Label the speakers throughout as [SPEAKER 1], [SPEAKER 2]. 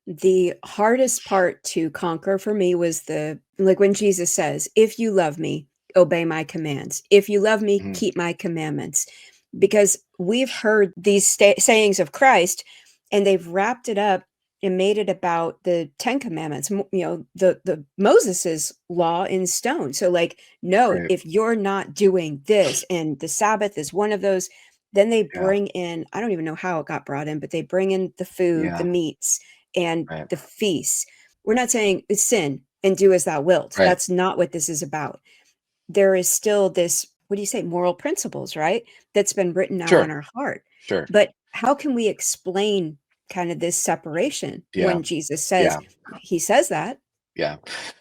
[SPEAKER 1] The hardest part to conquer for me was like when Jesus says, "If you love me, obey my commands. If you love me,
[SPEAKER 2] Mhm.
[SPEAKER 1] keep my commandments." Because we've heard these sayings of Christ, and they've wrapped it up and made it about the 10 commandments, the Moses's law in stone. So like, no,
[SPEAKER 2] Right.
[SPEAKER 1] if you're not doing this, and the Sabbath is one of those, then they
[SPEAKER 2] Yeah.
[SPEAKER 1] bring in, I don't even know how it got brought in, but they bring in the food, the
[SPEAKER 2] Yeah.
[SPEAKER 1] meats, and
[SPEAKER 2] Right.
[SPEAKER 1] the feasts. We're not saying it's sin and do as thou wilt.
[SPEAKER 2] Right.
[SPEAKER 1] That's not what this is about. There is still this, what do you say, moral principles, right? That's been written now on
[SPEAKER 2] Sure.
[SPEAKER 1] our heart.
[SPEAKER 2] Sure.
[SPEAKER 1] But how can we explain kind of this separation
[SPEAKER 2] Yeah.
[SPEAKER 1] when Jesus says,
[SPEAKER 2] Yeah.
[SPEAKER 1] he says that?
[SPEAKER 2] Yeah.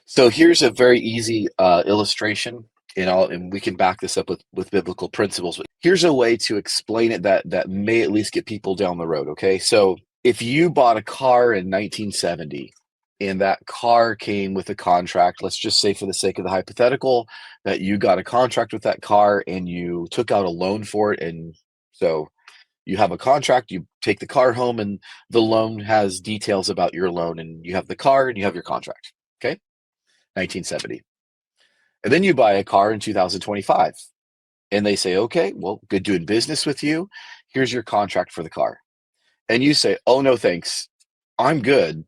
[SPEAKER 2] So here's a very easy illustration, and we can back this up with biblical principles. But here's a way to explain it that may at least get people down the road. Okay. So if you bought a car in 1970 and that car came with a contract, let's just say for the sake of the hypothetical that you got a contract with that car and you took out a loan for it. And so you have a contract, you take the car home, and the loan has details about your loan, and you have the car and you have your contract. Okay. 1970. And then you buy a car in 2025 and they say, okay, well, good doing business with you. Here's your contract for the car. And you say, oh, no, thanks. I'm good.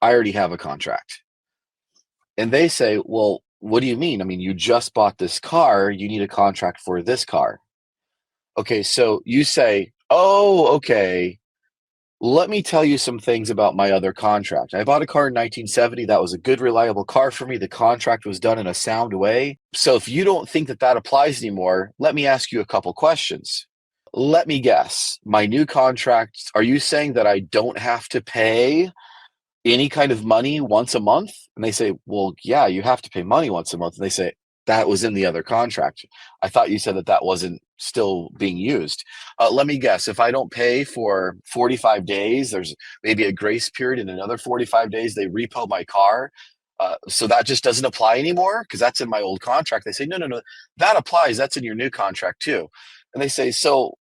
[SPEAKER 2] I already have a contract. And they say, well, what do you mean? I mean, you just bought this car. You need a contract for this car. Okay. So you say, oh, okay. Let me tell you some things about my other contract. I bought a car in 1970. That was a good, reliable car for me. The contract was done in a sound way. So if you don't think that that applies anymore, let me ask you a couple questions. Let me guess. My new contract, are you saying that I don't have to pay any kind of money once a month? And they say, well, yeah, you have to pay money once a month. And they say, that was in the other contract. I thought you said that that wasn't still being used. Let me guess. If I don't pay for 45 days, there's maybe a grace period. In another 45 days, they repo my car. So that just doesn't apply anymore because that's in my old contract. They say, no, no, no, that applies. That's in your new contract too. And they say, so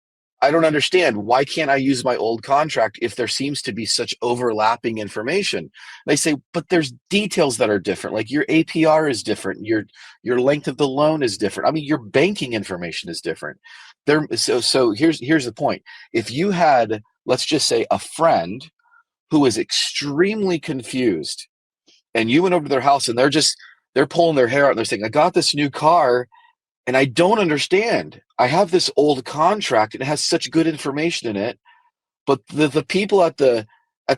[SPEAKER 2] I don't understand. Why can't I use my old contract if there seems to be such overlapping information? They say, but there's details that are different. Like your APR is different. Your length of the loan is different. I mean, your banking information is different. So here's the point. If you had, let's just say, a friend who was extremely confused, and you went over to their house and they're pulling their hair out and they're saying, I got this new car and I don't understand. I have this old contract. It has such good information in it, but the people at the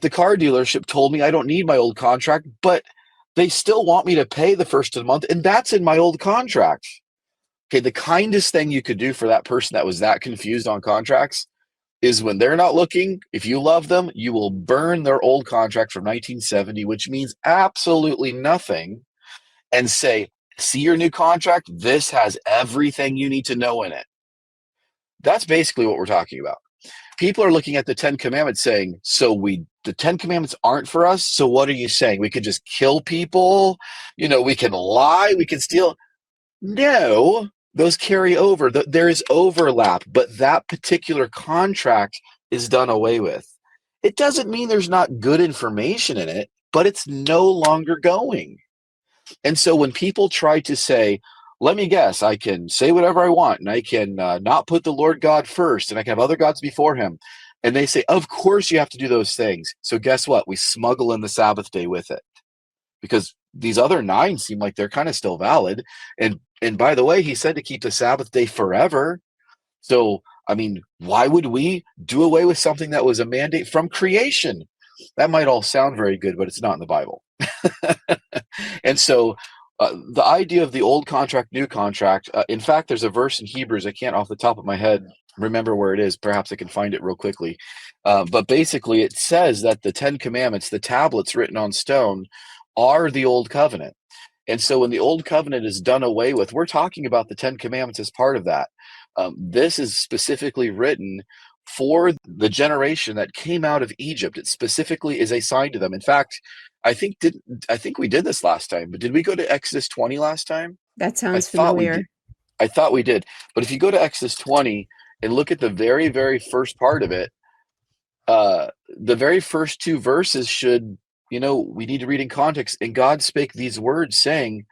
[SPEAKER 2] car dealership told me I don't need my old contract, but they still want me to pay the first of the month, and that's in my old contract. Okay, the kindest thing you could do for that person that was that confused on contracts is when they're not looking, if you love them, you will burn their old contract from 1970, which means absolutely nothing, and say, see your new contract? This has everything you need to know in it. That's basically what we're talking about. People are looking at the 10 commandments saying, so the 10 commandments aren't for us. So what are you saying? We can just kill people? We can lie, we can steal. No, those carry over. There is overlap, but that particular contract is done away with. It doesn't mean there's not good information in it, but it's no longer going. And so when people try to say, let me guess, I can say whatever I want and I can not put the Lord God first and I can have other gods before him. And they say, of course you have to do those things. So guess what? We smuggle in the Sabbath day with it because these other nine seem like they're kind of still valid. And by the way, he said to keep the Sabbath day forever. So, I mean, why would we do away with something that was a mandate from creation? That might all sound very good, but it's not in the Bible. And so the idea of the old contract, new contract, in fact, there's a verse in Hebrews, I can't off the top of my head remember where it is. Perhaps I can find it real quickly. But basically, it says that the 10 Commandments, the tablets written on stone, are the old covenant. And so when the old covenant is done away with, we're talking about the 10 Commandments as part of that. This is specifically written for the generation that came out of Egypt. It specifically is a sign to them. In fact, I think we did this last time, but did we go to Exodus 20 last time?
[SPEAKER 1] That
[SPEAKER 2] I
[SPEAKER 1] sounds
[SPEAKER 2] thought we did.
[SPEAKER 1] familiar.
[SPEAKER 2] I thought we did. But if you go to Exodus 20 and look at the very, very first part of it, the very first two verses should we need to read in context. And God spake these words, saying,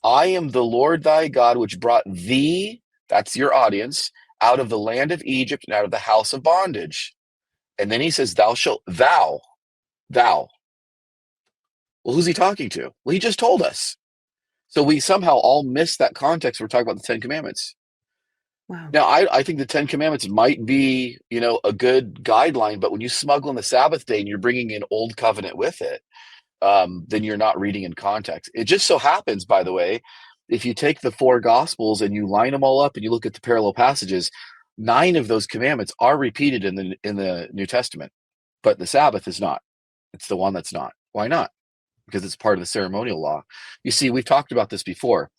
[SPEAKER 2] I am the Lord thy God, which brought thee, that's your audience, out of the land of Egypt and out of the house of bondage. And then he says, thou. Well, who's he talking to? Well, he just told us. So we somehow all miss that context. We're talking about the Ten Commandments.
[SPEAKER 1] Wow.
[SPEAKER 2] Now, I think the Ten Commandments might be, a good guideline, but when you smuggle in the Sabbath day and you're bringing in Old Covenant with it, then you're not reading in context. It just so happens, by the way, if you take the four Gospels and you line them all up and you look at the parallel passages, 9 of those commandments are repeated in the New Testament, but the Sabbath is not. It's the one that's not. Why not? Because it's part of the ceremonial law. You see, we've talked about this before.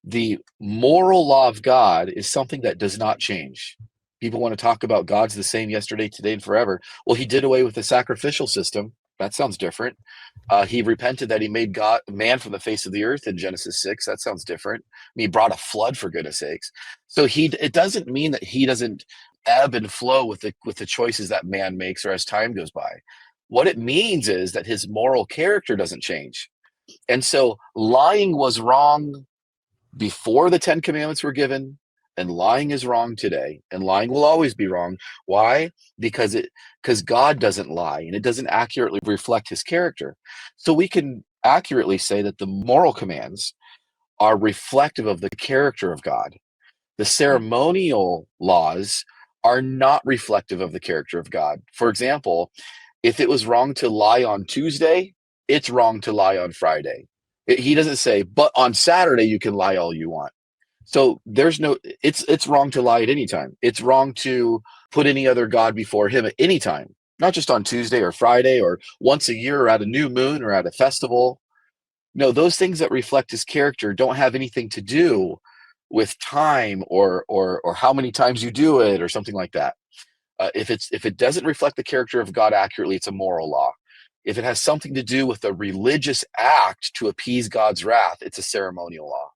[SPEAKER 2] The moral law of God is something that does not change. People want to talk about God's the same yesterday, today, and forever. Well, he did away with the sacrificial system. That sounds different. He repented that he made God man from the face of the earth in Genesis 6. That sounds different. I mean, he brought a flood, for goodness sakes. So it doesn't mean that he doesn't ebb and flow with the choices that man makes or as time goes by. What it means is that his moral character doesn't change. And so lying was wrong before the Ten Commandments were given, and lying is wrong today, and lying will always be wrong. Why? Because God doesn't lie, and it doesn't accurately reflect his character. So we can accurately say that the moral commands are reflective of the character of God. The ceremonial laws are not reflective of the character of God. For example, if it was wrong to lie on Tuesday, it's wrong to lie on Friday. He doesn't say, but on Saturday you can lie all you want. So it's wrong to lie at any time. It's wrong to put any other God before him at any time, not just on Tuesday or Friday or once a year or at a new moon or at a festival. No, those things that reflect his character don't have anything to do with time or how many times you do it or something like that. If it doesn't reflect the character of God accurately, it's a moral law. If it has something to do with a religious act to appease God's wrath, it's a ceremonial law.